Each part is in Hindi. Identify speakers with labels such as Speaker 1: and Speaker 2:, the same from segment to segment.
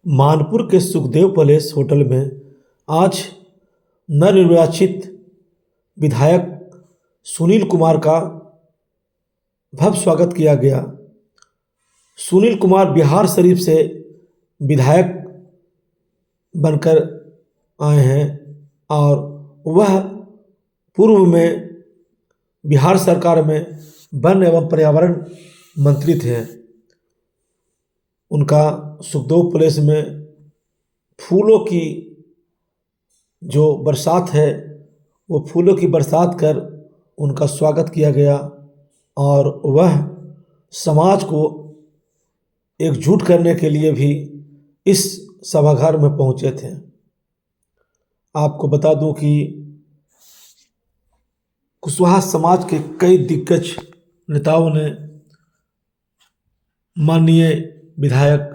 Speaker 1: मानपुर के सुखदेव पैलेस होटल में आज नवनिर्वाचित विधायक सुनील कुमार का भव्य स्वागत किया गया। सुनील कुमार बिहार शरीफ से विधायक बनकर आए हैं और वह पूर्व में बिहार सरकार में वन एवं पर्यावरण मंत्री थे। उनका सुखदेव पैलेस में फूलों की जो बरसात है वो फूलों की बरसात कर उनका स्वागत किया गया और वह समाज को एकजुट करने के लिए भी इस सभागार में पहुंचे थे। आपको बता दूं कि कुशवाहा समाज के कई दिग्गज नेताओं ने माननीय विधायक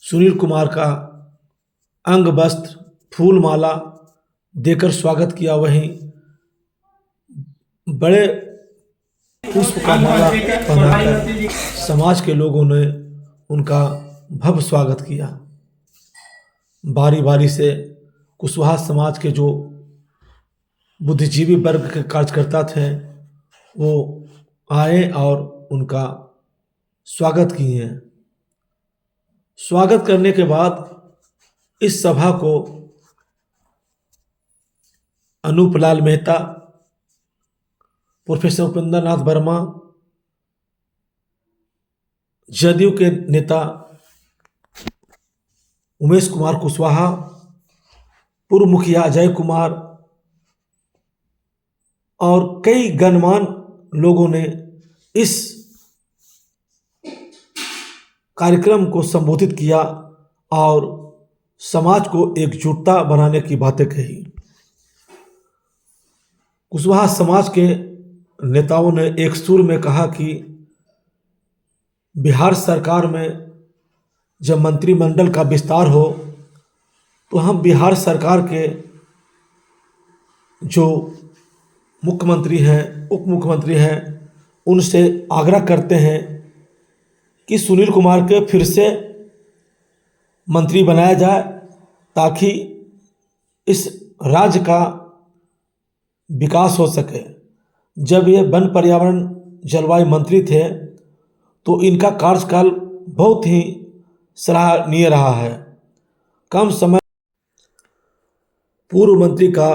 Speaker 1: सुनील कुमार का अंग वस्त्र फूल माला देकर स्वागत किया। वहीं बड़े पुष्प का माला पहनाकर समाज के लोगों ने उनका भव्य स्वागत किया। बारी बारी से कुशवाहा समाज के जो बुद्धिजीवी वर्ग के कार्यकर्ता थे वो आए और उनका स्वागत किए। स्वागत करने के बाद इस सभा को अनूप लाल मेहता, प्रोफेसर उपेंद्र नाथ वर्मा, जदयू के नेता उमेश कुमार कुशवाहा, पूर्व मुखिया अजय कुमार और कई गणमान्य लोगों ने इस कार्यक्रम को संबोधित किया और समाज को एकजुटता बनाने की बातें कही। कुशवाहा समाज के नेताओं ने एक सुर में कहा कि बिहार सरकार में जब मंत्रिमंडल का विस्तार हो तो हम बिहार सरकार के जो मुख्यमंत्री हैं, उप मुख्यमंत्री हैं, उनसे आग्रह करते हैं कि सुनील कुमार के फिर से मंत्री बनाया जाए ताकि इस राज्य का विकास हो सके। जब ये वन पर्यावरण जलवायु मंत्री थे तो इनका कार्यकाल बहुत ही सराहनीय रहा है। कम समय पूर्व मंत्री का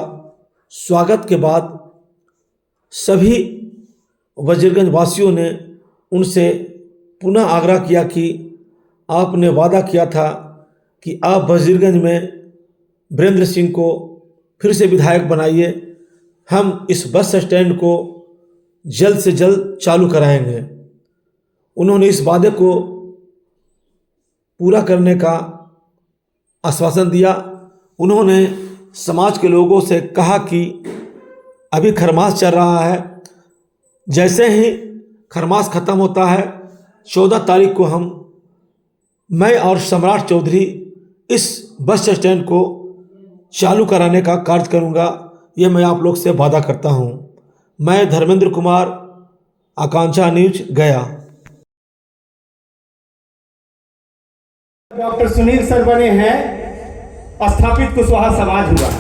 Speaker 1: स्वागत के बाद सभी वजीरगंज वासियों ने उनसे पुनः आग्रह किया कि आपने वादा किया था कि आप वजीरगंज में वीरेंद्र सिंह को फिर से विधायक बनाइए, हम इस बस स्टैंड को जल्द से जल्द चालू कराएंगे। उन्होंने इस वादे को पूरा करने का आश्वासन दिया। उन्होंने समाज के लोगों से कहा कि अभी खरमास चल रहा है, जैसे ही खरमास ख़त्म होता है 14 तारीख को मैं और सम्राट चौधरी इस बस स्टैंड को चालू कराने का कार्य करूंगा। ये मैं आप लोग से वादा करता हूं। मैं धर्मेंद्र कुमार, आकांक्षा न्यूज, गया।
Speaker 2: डॉक्टर सुनील सर बने हैं, स्थापित कुशवाहा समाज हुआ।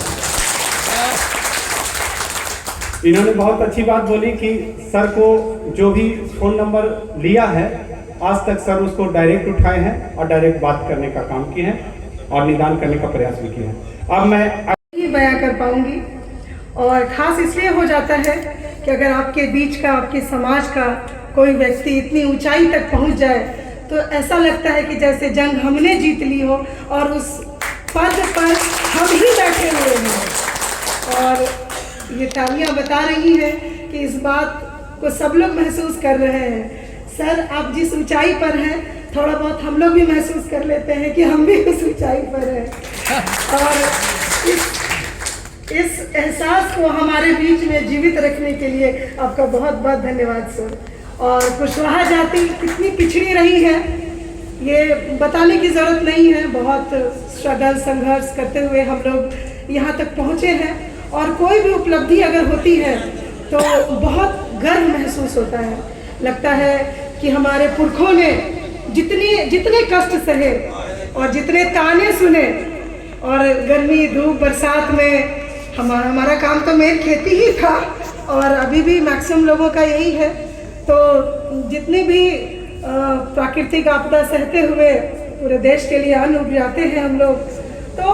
Speaker 2: इन्होंने बहुत अच्छी बात बोली कि सर को जो भी फोन नंबर लिया है आज तक सर उसको डायरेक्ट उठाए हैं और डायरेक्ट बात करने का काम किए हैं और निदान करने का प्रयास भी किया है। अब मैं
Speaker 3: नहीं बयां कर पाऊंगी और खास इसलिए हो जाता है कि अगर आपके बीच का, आपके समाज का कोई व्यक्ति इतनी ऊंचाई तक पहुंच जाए तो ऐसा लगता है कि जैसे जंग हमने जीत ली हो और उस पद पर हम ही बैठे हुए हैं। और ये तालियां बता रही हैं कि इस बात को सब लोग महसूस कर रहे हैं। सर, आप जिस ऊंचाई पर हैं थोड़ा बहुत हम लोग भी महसूस कर लेते हैं कि हम भी उस ऊंचाई पर हैं और इस एहसास को हमारे बीच में जीवित रखने के लिए आपका बहुत बहुत धन्यवाद सर। और कुशवाहा जाति कितनी पिछड़ी रही है ये बताने की ज़रूरत नहीं है। बहुत स्ट्रगल, संघर्ष करते हुए हम लोग यहाँ तक पहुँचे हैं और कोई भी उपलब्धि अगर होती है तो बहुत गर्व महसूस होता है। लगता है कि हमारे पुरखों ने जितने कष्ट सहे और जितने ताने सुने, और गर्मी धूप बरसात में हमारा काम तो मेन खेती ही था और अभी भी मैक्सिमम लोगों का यही है। तो जितनी भी प्राकृतिक आपदा सहते हुए पूरे देश के लिए अन्न उपजाते हैं हम लोग, तो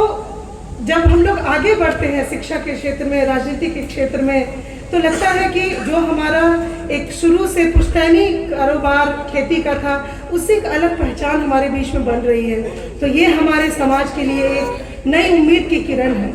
Speaker 3: जब हम लोग आगे बढ़ते हैं शिक्षा के क्षेत्र में, राजनीति के क्षेत्र में, तो लगता है कि जो हमारा एक शुरू से पुश्तैनी कारोबार खेती का था, उससे एक अलग पहचान हमारे बीच में बन रही है। तो ये हमारे समाज के लिए एक नई उम्मीद की किरण है।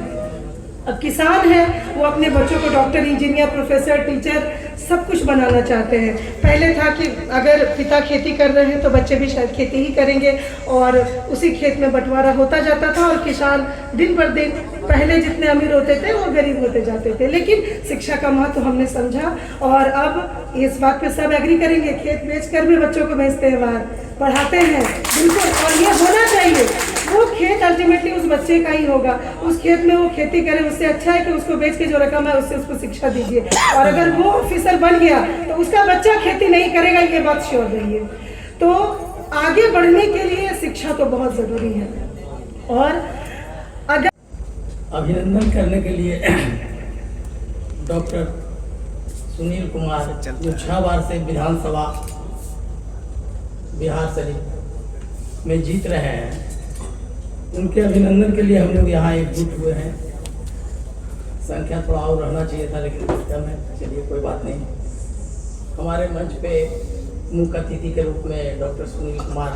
Speaker 3: अब किसान है, वो अपने बच्चों को डॉक्टर, इंजीनियर, प्रोफेसर, टीचर सब कुछ बनाना चाहते हैं। पहले था कि अगर पिता खेती कर रहे हैं तो बच्चे भी शायद खेती ही करेंगे, और उसी खेत में बंटवारा होता जाता था और किसान दिन पर दिन पहले जितने अमीर होते थे वो गरीब होते जाते थे। लेकिन शिक्षा का महत्व हमने समझा और अब इस बात पे सब एग्री करेंगे, खेत बेचकर भी बच्चों को भेजते हैं बाहर, पढ़ाते हैं, बिल्कुल। और ये होना चाहिए, वो खेत अल्टीमेटली उस बच्चे का ही होगा, उस खेत में वो खेती करे, उससे अच्छा है कि उसको बेच के जो रकम है उससे उसको शिक्षा दीजिए। और अगर वो ऑफिसर बन गया तो उसका बच्चा खेती नहीं करेगा, ये बात श्योर रहिए। तो आगे बढ़ने के लिए शिक्षा तो बहुत ज़रूरी है। और अगर
Speaker 4: अभिनंदन करने के लिए डॉक्टर सुनील कुमार, जो 6 बार से विधानसभा बिहार शरीफ में जीत रहे हैं, उनके अभिनंदन के लिए हम लोग यहाँ एकजुट हुए हैं। संख्या थोड़ा और रहना चाहिए था लेकिन कम है, चलिए कोई बात नहीं। हमारे मंच पे मुख्य अतिथि के रूप में डॉक्टर सुनील कुमार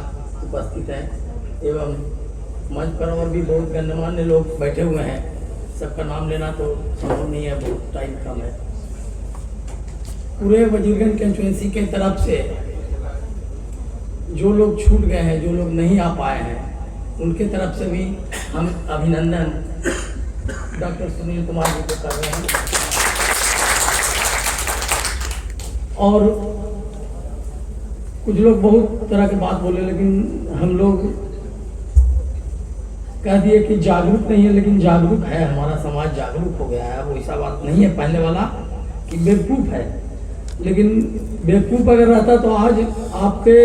Speaker 4: उपस्थित हैं एवं मंच पर और भी बहुत गणमान्य लोग बैठे हुए हैं। सबका नाम लेना तो संभव नहीं है, बहुत टाइम कम है। पूरे वजीरगंज कंस्टिट्यूएंसी के तरफ से जो लोग छूट गए हैं, जो लोग नहीं आ पाए हैं, उनके तरफ से भी हम अभिनंदन डॉक्टर सुनील कुमार जी को कर रहे हैं। और कुछ लोग बहुत तरह की बात बोले, लेकिन हम लोग कह दिए कि जागरूक नहीं है, लेकिन जागरूक है। हमारा समाज जागरूक हो गया है। वो ऐसा बात नहीं है पहले वाला कि बेवकूफ़ है, लेकिन बेवकूफ़ अगर रहता तो आज आपके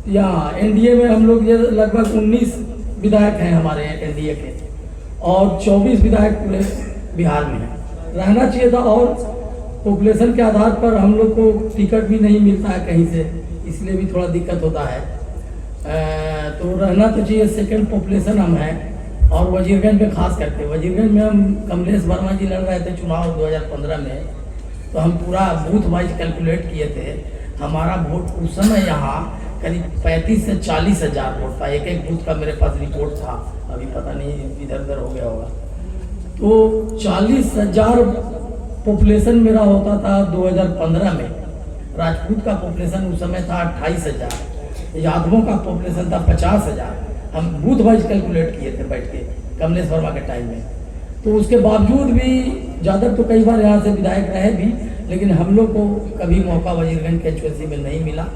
Speaker 4: यहाँ एनडीए में हम लोग ये लगभग 19 विधायक हैं हमारे एनडीए के, और 24 विधायक पूरे बिहार में हैं। रहना चाहिए था, और पॉपुलेशन के आधार पर हम लोग को टिकट भी नहीं मिलता है कहीं से, इसलिए भी थोड़ा दिक्कत होता है। तो रहना तो चाहिए। सेकंड पॉपुलेशन हम हैं, और वजीरगंज में खास करके वजीरगंज में हम कमलेश वर्मा जी लड़ रहे थे चुनाव 2015 में, तो हम पूरा बूथ वाइज कैलकुलेट किए थे। हमारा वोट उस समय यहाँ करीब 35 से 40 हज़ार वोट था। एक बूथ का मेरे पास रिपोर्ट था, अभी पता नहीं इधर उधर हो गया होगा। तो 40,000 पॉपुलेशन मेरा होता था 2015 में। राजपूत का पॉपुलेशन उस समय था 28,000, यादवों का पॉपुलेशन था 50,000। हम बूथ वाइज कैलकुलेट किए थे बैठ के कमलेश वर्मा के टाइम में। तो उसके बावजूद भी ज़्यादा तो कई बार यहाँ से विधायक रहे भी, लेकिन हम लोग को कभी मौका वजीरगंज के कंस्टिट्यूएंसी में नहीं मिला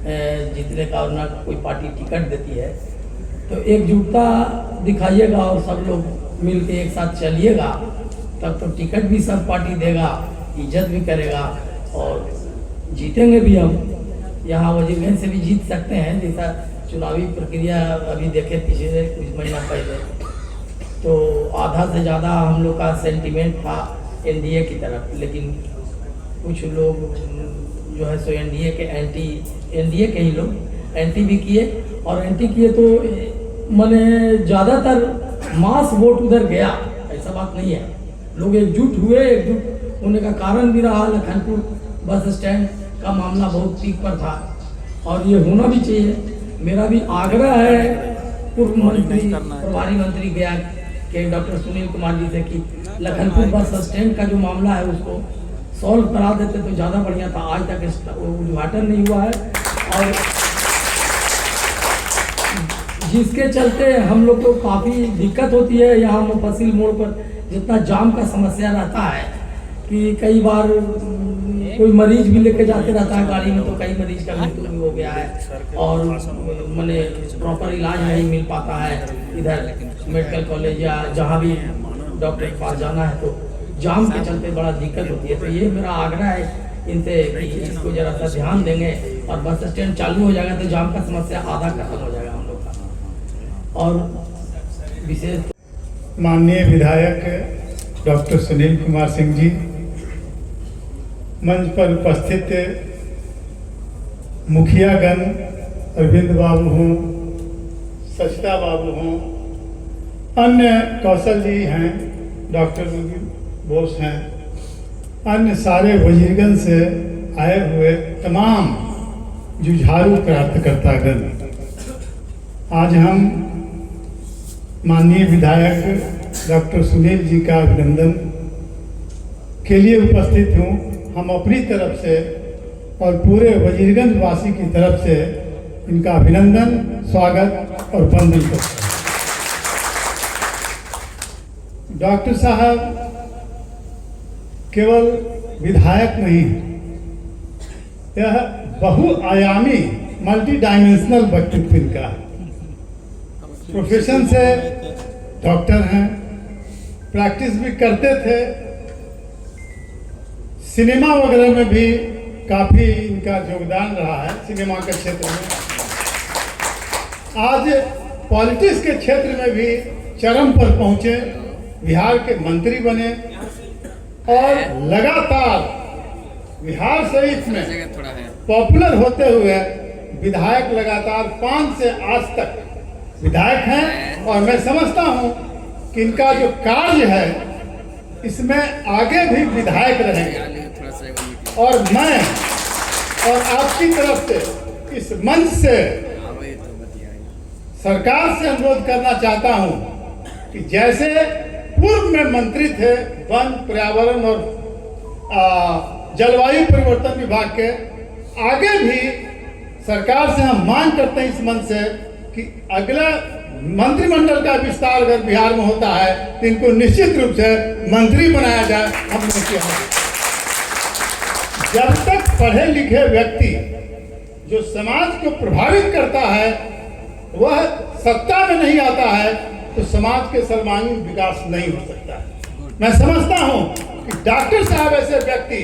Speaker 4: जीतने का, और ना कोई पार्टी टिकट देती है। तो एकजुटता दिखाइएगा और सब लोग मिल के एक साथ चलिएगा, तब तो टिकट भी सब पार्टी देगा, इज्जत भी करेगा और जीतेंगे भी हम। यहाँ वजीरगंज से भी जीत सकते हैं, जैसा चुनावी प्रक्रिया अभी देखे पिछले कुछ महीना पहले, तो आधा से ज़्यादा हम लोग का सेंटिमेंट था एनडीए की तरफ, लेकिन कुछ लोग जो है सो एनडीए के एनडीए के ही लोग एंटी भी किए, और एंटी किए तो मैंने ज़्यादातर मास वोट उधर गया, ऐसा बात नहीं है। लोग एकजुट हुए, एकजुट होने का कारण भी रहा लखनपुर बस स्टैंड का मामला बहुत पीक पर था, और ये होना भी चाहिए। मेरा भी आग्रह है पूर्व मंत्री, प्रभारी मंत्री गया के डॉक्टर सुनील कुमार जी से कि लखनपुर बस स्टैंड का जो मामला है उसको सॉल्व करा देते तो ज़्यादा बढ़िया था। आज तक उद्घाटन नहीं हुआ है, और जिसके चलते हम लोग को काफ़ी दिक्कत होती है। यहाँ मुफस्सिल मोड़ पर जितना जाम का समस्या रहता है कि कई बार कोई मरीज भी लेके जाते रहता है गाड़ी में, तो कई मरीज का मृत्यु भी हो गया है, और मैंने प्रॉपर इलाज नहीं मिल पाता है इधर मेडिकल कॉलेज या जहाँ भी डॉक्टर के पास जाना है, तो जाम के चलते बड़ा दिक्कत होती है। तो ये मेरा आग्रह है इनसे कि इसको जरा सा ध्यान देंगे, और बस स्टैंड चालू हो जाएगा तो जाम का समस्या आधा खत्म हो जाएगा हम लोग। और विशेष
Speaker 5: माननीय विधायक डॉक्टर सुनील कुमार सिंह जी, मंच पर उपस्थित मुखियागण अरविंद बाबू हों, सचिता बाबू हों, अन्य कौशल जी हैं, डॉक्टर बोस हैं, अन्य सारे वजीरगण से आए हुए तमाम जुझारू प्राप्तकर्तागण, आज हम माननीय विधायक डॉक्टर सुनील जी का अभिनंदन के लिए उपस्थित हूँ। हम अपनी तरफ से और पूरे वजीरगंज वासी की तरफ से इनका अभिनंदन, स्वागत और वंदन करते हैं। डॉक्टर साहब केवल विधायक नहीं हैं, यह बहुआयामी मल्टी डायमेंशनल व्यक्तित्व इनका है। प्रोफेशन से डॉक्टर हैं, प्रैक्टिस भी करते थे, सिनेमा वगैरह में भी काफ़ी इनका योगदान रहा है सिनेमा के क्षेत्र में। आज पॉलिटिक्स के क्षेत्र में भी चरम पर पहुंचे, बिहार के मंत्री बने और लगातार बिहार शरीफ में पॉपुलर होते हुए विधायक लगातार 5 से आज तक विधायक हैं। और मैं समझता हूं कि इनका जो कार्य है इसमें आगे भी विधायक रहेंगे। और मैं और आपकी तरफ से इस मंच से सरकार से अनुरोध करना चाहता हूं कि जैसे पूर्व में मंत्री थे वन, पर्यावरण और जलवायु परिवर्तन विभाग के, आगे भी सरकार से हम मांग करते हैं इस मंच से कि अगला मंत्रिमंडल का विस्तार अगर बिहार में होता है तो इनको निश्चित रूप से मंत्री बनाया जाए। हम लोग जब तक पढ़े लिखे व्यक्ति जो समाज को प्रभावित करता है वह सत्ता में नहीं आता है तो समाज के सर्वांगीण विकास नहीं हो सकता है। मैं समझता हूं कि डॉक्टर साहब ऐसे व्यक्ति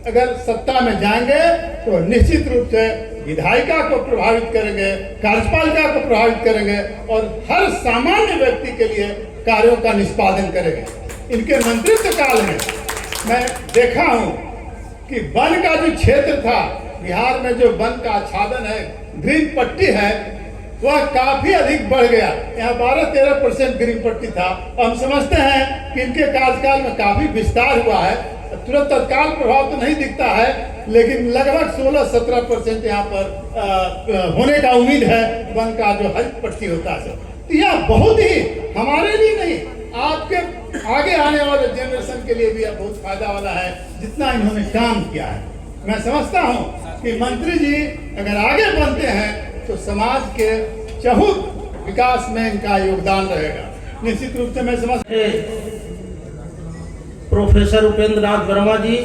Speaker 5: अगर सत्ता में जाएंगे तो निश्चित रूप से विधायिका को प्रभावित करेंगे, कार्यपालिका को प्रभावित करेंगे और हर सामान्य व्यक्ति के लिए कार्यों का निष्पादन करेंगे। इनके मंत्रित्व काल में मैं देखा हूं कि वन का जो क्षेत्र था, बिहार में जो वन का आच्छादन है, ग्रीन पट्टी है, वह काफी अधिक बढ़ गया। यहाँ 12-13% ग्रीन पट्टी था। हम समझते हैं कि इनके कार्यकाल में काफी विस्तार हुआ है। तुरंत तत्काल प्रभाव तो नहीं दिखता है, लेकिन लगभग 16-17% यहाँ पर होने का उम्मीद है वन का जो हरित पट्टी होता है। तो यह बहुत ही हमारे लिए नहीं, आपके आगे आने वाले जनरेशन के लिए भी यह बहुत फायदा वाला है जितना इन्होंने काम किया है। मैं समझता हूँ कि मंत्री जी अगर आगे बनते हैं तो समाज के चहुत विकास में इनका योगदान रहेगा। निश्चित रूप से मैं समझ
Speaker 6: प्रोफेसर उपेंद्र नाथ वर्मा जी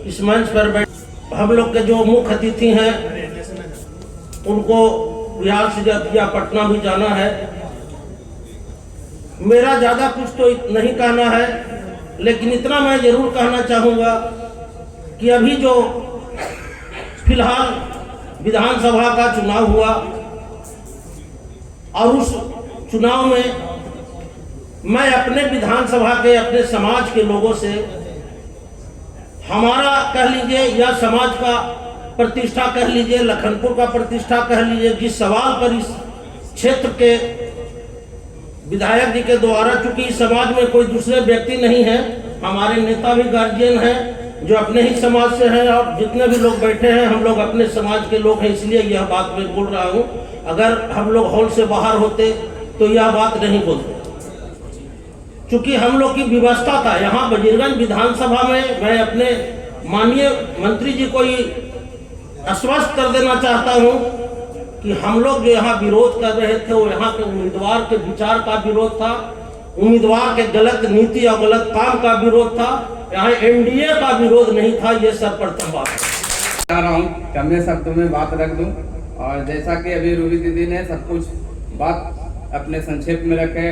Speaker 6: इस मंच पर बैठ, हम लोग के जो मुख्य अतिथि हैं उनको बिहार से जब या पटना भी जाना है। मेरा ज़्यादा कुछ तो नहीं कहना है, लेकिन इतना मैं जरूर कहना चाहूँगा कि अभी जो फिलहाल विधानसभा का चुनाव हुआ और उस चुनाव में मैं अपने विधानसभा के, अपने समाज के लोगों से, हमारा कह लीजिए या समाज का प्रतिष्ठा कह लीजिए, लखनपुर का प्रतिष्ठा कह लीजिए, जिस सवाल पर इस क्षेत्र के विधायक जी के द्वारा, चूंकि इस समाज में कोई दूसरे व्यक्ति नहीं है, हमारे नेता भी गार्जियन हैं जो अपने ही समाज से हैं और जितने भी लोग बैठे हैं हम लोग अपने समाज के लोग हैं, इसलिए यह बात मैं बोल रहा हूँ। अगर हम लोग हॉल से बाहर होते तो यह बात नहीं बोलते, चूंकि हम लोग की व्यवस्था था। यहाँ वजीरगंज विधानसभा में मैं अपने माननीय मंत्री जी को ही आश्वस्त कर देना चाहता हूँ कि हम लोग जो यहाँ विरोध कर रहे थे वो यहाँ के उम्मीदवार के विचार का विरोध था, उम्मीदवार के गलत नीति और गलत काम का विरोध था। यहाँ एनडीए का विरोध नहीं था। ये सर्वप्रथम बात है।
Speaker 7: चाह रहा हूँ कम शब्दों में बात रख दूँ, और जैसा कि अभी रूबी दीदी ने सब कुछ बात अपने संक्षेप में रखे,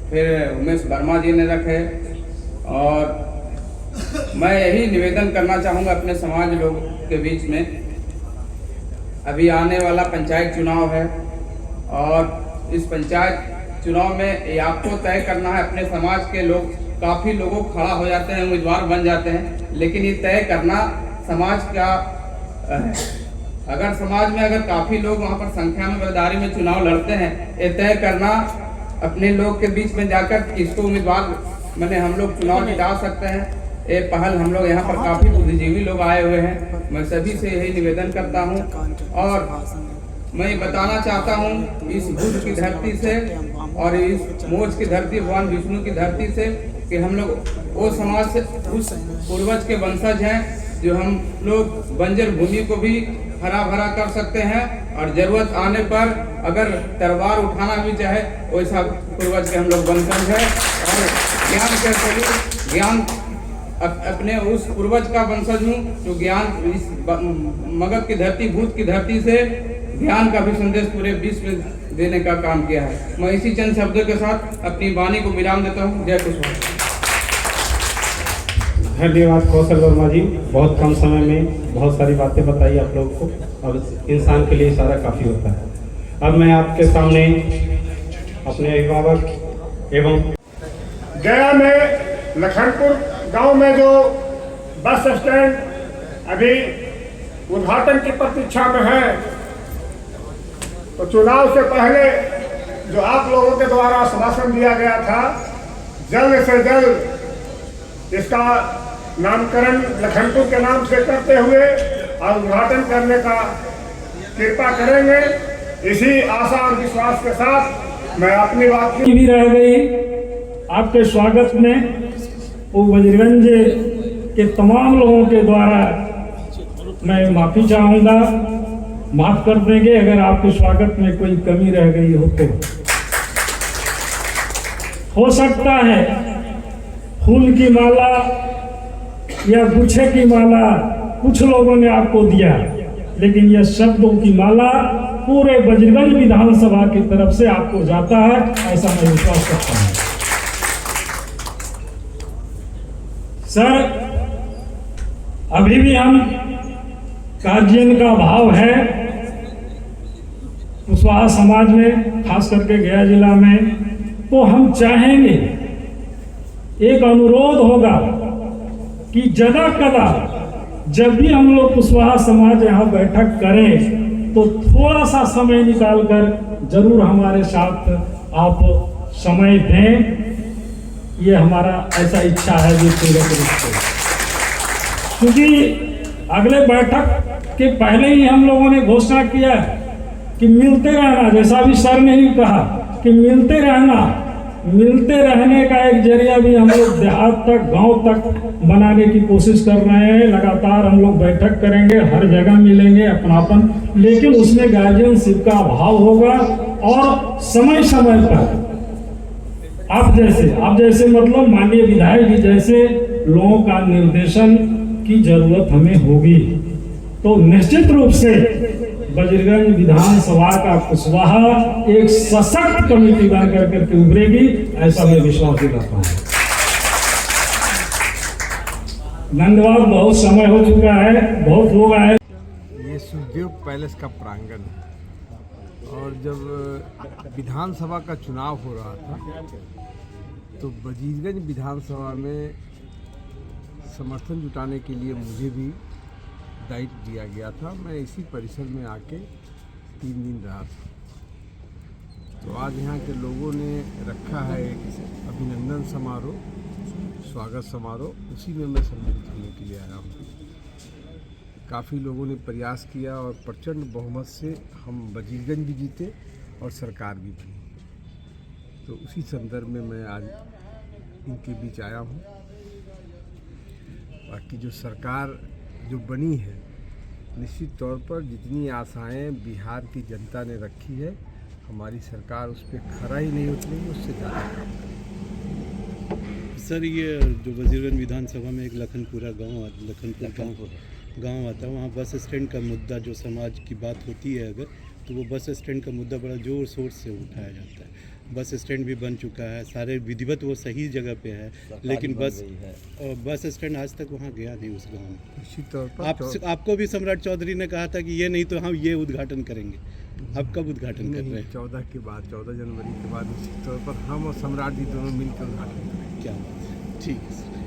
Speaker 7: फिर उमेश वर्मा जी ने रखे, और मैं यही निवेदन करना चाहूँगा अपने समाज लोग के बीच में। अभी आने वाला पंचायत चुनाव है और इस पंचायत चुनाव में ये आपको तय करना है। अपने समाज के लोग काफ़ी लोगों खड़ा हो जाते हैं, उम्मीदवार बन जाते हैं, लेकिन ये तय करना समाज का अगर समाज में अगर काफ़ी लोग वहाँ पर संख्या में बराबरी में चुनाव लड़ते हैं, ये तय करना अपने लोग के बीच में जाकर किसको उम्मीदवार मैंने हम लोग चुनाव जिता सकते हैं, ये पहल हम लोग यहाँ पर काफ़ी बुद्धिजीवी लोग आए हुए हैं। मैं सभी से यही निवेदन करता हूँ और मैं बताना चाहता हूँ इस भूज की धरती से और इस मोज की धरती, भगवान विष्णु की धरती से, कि हम लोग वो समाज से उस पूर्वज के वंशज हैं जो हम लोग बंजर भूमि को भी हरा भरा कर सकते हैं और जरूरत आने पर अगर तलवार उठाना भी चाहे वैसा पूर्वज के हम लोग वंशज हैं। और ज्ञान के स्वरूप ज्ञान अपने उस पूर्वज का वंशज हूँ जो ज्ञान इस मगध की धरती, भूत की धरती से ज्ञान का भी संदेश पूरे विश्व में देने का काम किया है। मैं इसी चंद शब्दों के साथ अपनी वाणी को विराम देता हूँ। जय कुशवाहा।
Speaker 2: धन्यवाद कौशल वर्मा जी, बहुत कम समय में बहुत सारी बातें बताई आप लोगों को और इंसान के लिए इशारा काफ़ी होता है। अब मैं आपके सामने अपने अभिभावक एवं
Speaker 8: गया में लखनपुर गांव में जो बस स्टैंड अभी उद्घाटन की प्रतीक्षा में है, तो चुनाव से पहले जो आप लोगों के द्वारा आश्वासन दिया गया था, जल्द से जल्द इसका नामकरण लखनपुर के नाम से करते हुए और उद्घाटन करने का कृपा करेंगे। इसी आशा और विश्वास के साथ मैं अपनी बात
Speaker 9: की भी रह गई आपके स्वागत में। वो बजरगंज के तमाम लोगों के द्वारा मैं माफ़ी चाहूँगा, माफ़ कर देंगे अगर आपके स्वागत में कोई कमी रह गई हो तो। हो सकता है फूल की माला या गुच्छे की माला कुछ लोगों ने आपको दिया, लेकिन यह शब्दों की माला पूरे बजरगंज विधानसभा की तरफ से आपको जाता है, ऐसा मैं विश्वास करता हूँ। सर, अभी भी हम गार्जियन का भाव है कुशवाहा समाज में, खास करके गया जिला में, तो हम चाहेंगे, एक अनुरोध होगा कि जदा कदा जब भी हम लोग कुशवाहा समाज यहाँ बैठक करें तो थोड़ा सा समय निकालकर जरूर हमारे साथ आप समय दें। ये हमारा ऐसा इच्छा है जो पूरे रूप से, क्योंकि अगले बैठक के पहले ही हम लोगों ने घोषणा किया कि मिलते रहना, जैसा भी सर ने ही कहा कि मिलते रहना, मिलते रहने का एक जरिया भी हम लोग देहात तक, गांव तक बनाने की कोशिश कर रहे हैं। लगातार हम लोग बैठक करेंगे, हर जगह मिलेंगे अपनापन, लेकिन उसमें गार्जियनशिप का अभाव होगा और समय समय पर आप जैसे मतलब माननीय विधायक जी जैसे लोगों का निर्देशन की जरूरत हमें होगी। तो निश्चित रूप से बजरगंज विधानसभा का कुशवाहा एक सशक्त कमेटी बन करके उभरेगी, ऐसा मैं विश्वास दिलाता हूँ। धन्यवाद, बहुत समय हो चुका है, बहुत लोग आए।
Speaker 10: ये सुखदेव पैलेस का प्रांगण है और जब विधानसभा का चुनाव हो रहा था तो बजीरगंज विधानसभा में समर्थन जुटाने के लिए मुझे भी दायित्व दिया गया था। मैं इसी परिसर में आके 3 दिन रहा था। तो आज यहाँ के लोगों ने रखा है एक अभिनंदन समारोह, स्वागत समारोह, उसी में मैं सम्मिलित होने के लिए आया हूँ। काफ़ी लोगों ने प्रयास किया और प्रचंड बहुमत से हम बजीरगंज भी जीते और सरकार भी बनी। तो उसी संदर्भ में मैं आज इनके बीच आया हूँ। बाकी जो सरकार जो बनी है, निश्चित तौर पर जितनी आशाएं बिहार की जनता ने रखी है, हमारी सरकार उस पर खरा ही नहीं उतरेगी, उससे ज़्यादा काम करेगी।
Speaker 11: सर, ये जो वजीरगंज विधानसभा में एक लखनपुर गांव आता है, वहाँ बस स्टैंड का मुद्दा, जो समाज की बात होती है अगर, तो वो बस स्टैंड का मुद्दा बड़ा ज़ोर शोर से उठाया जाता है। बस स्टैंड भी बन चुका है, सारे विधिवत वो सही जगह पे है, लेकिन बस स्टैंड आज तक वहाँ गया नहीं उस गांव में।
Speaker 10: निश्चित तौर पर
Speaker 11: आपको भी सम्राट चौधरी ने कहा था कि ये नहीं तो हम ये उद्घाटन करेंगे, अब कब उद्घाटन कर रहे हैं?
Speaker 10: 14 के बाद, 14 जनवरी के बाद निश्चित तौर पर हम और सम्राट जी दोनों मिलकर उद्घाटन करेंगे।
Speaker 11: क्या बात है, ठीक है सर।